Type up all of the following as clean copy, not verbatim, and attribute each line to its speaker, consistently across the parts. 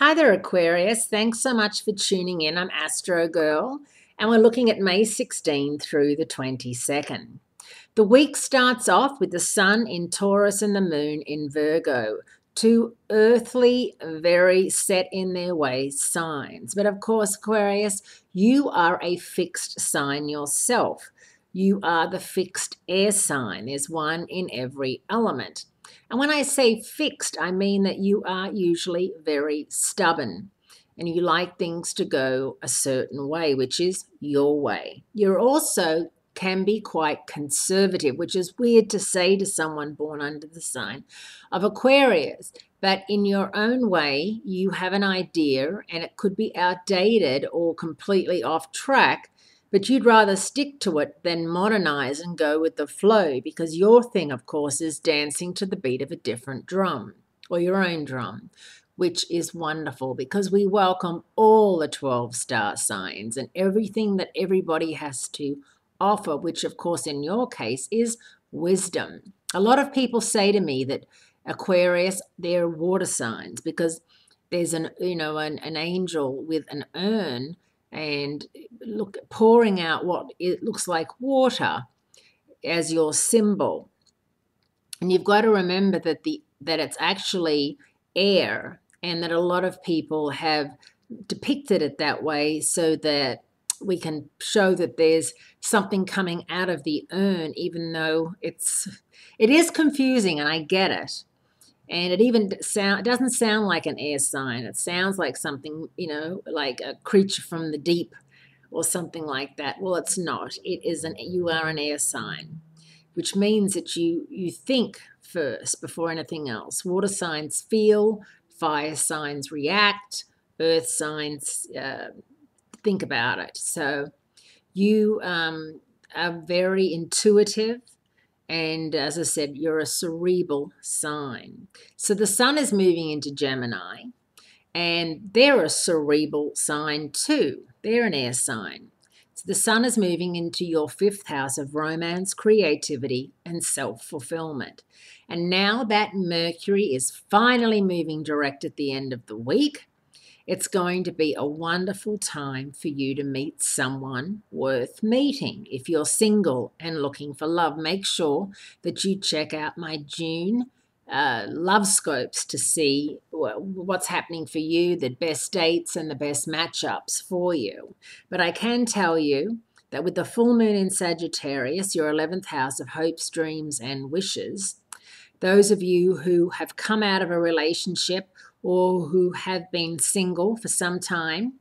Speaker 1: Hi there, Aquarius. Thanks so much for tuning in. I'm Astrogirl, and we're looking at May 16 through the 22nd. The week starts off with the Sun in Taurus and the Moon in Virgo, two earthly, very set in their ways signs. But of course, Aquarius, you are a fixed sign yourself. You are the fixed air sign. There's one in every element. And when I say fixed, I mean that you are usually very stubborn and you like things to go a certain way, which is your way. You're also can be quite conservative, which is weird to say to someone born under the sign of Aquarius. But in your own way, you have an idea and it could be outdated or completely off track, but you'd rather stick to it than modernize and go with the flow because your thing, of course, is dancing to the beat of a different drum or your own drum, which is wonderful because we welcome all the 12 star signs and everything that everybody has to offer, which, of course, in your case is wisdom. A lot of people say to me that Aquarius, they're water signs because there's an angel with an urn and look pouring out what it looks like water as your symbol. And you've got to remember that it's actually air, and that a lot of people have depicted it that way so that we can show that there's something coming out of the urn, even though it is confusing, and I get it. And it doesn't sound like an air sign. It sounds like something, like a creature from the deep or something like that. Well, it's not. You are an air sign, which means that you think first before anything else. Water signs feel, fire signs react, earth signs think about it. So you are very intuitive. And as I said, you're a cerebral sign. So the Sun is moving into Gemini, and they're a cerebral sign too. They're an air sign. So the Sun is moving into your 5th house of romance, creativity, and self-fulfillment. And now that Mercury is finally moving direct at the end of the week, it's going to be a wonderful time for you to meet someone worth meeting. If you're single and looking for love, make sure that you check out my June love scopes to see what's happening for you, the best dates and the best matchups for you. But I can tell you that with the full moon in Sagittarius, your 11th house of hopes, dreams, and wishes, those of you who have come out of a relationship or who have been single for some time,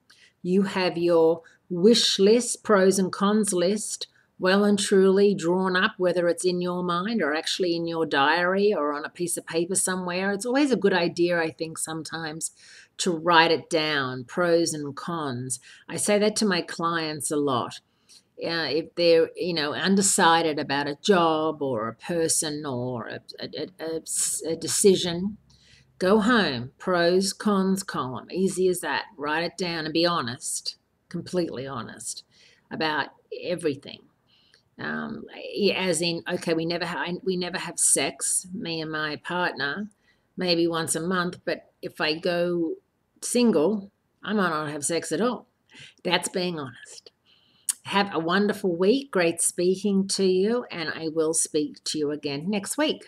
Speaker 1: you have your wish list, pros and cons list, well and truly drawn up, whether it's in your mind or actually in your diary or on a piece of paper somewhere. It's always a good idea, I think, sometimes to write it down, pros and cons. I say that to my clients a lot. If they're, undecided about a job or a person or a decision, go home, pros, cons column, easy as that. Write it down and be honest, completely honest about everything. As in, okay, we never have sex, me and my partner, maybe once a month, but if I go single, I might not have sex at all. That's being honest. Have a wonderful week. Great speaking to you, and I will speak to you again next week.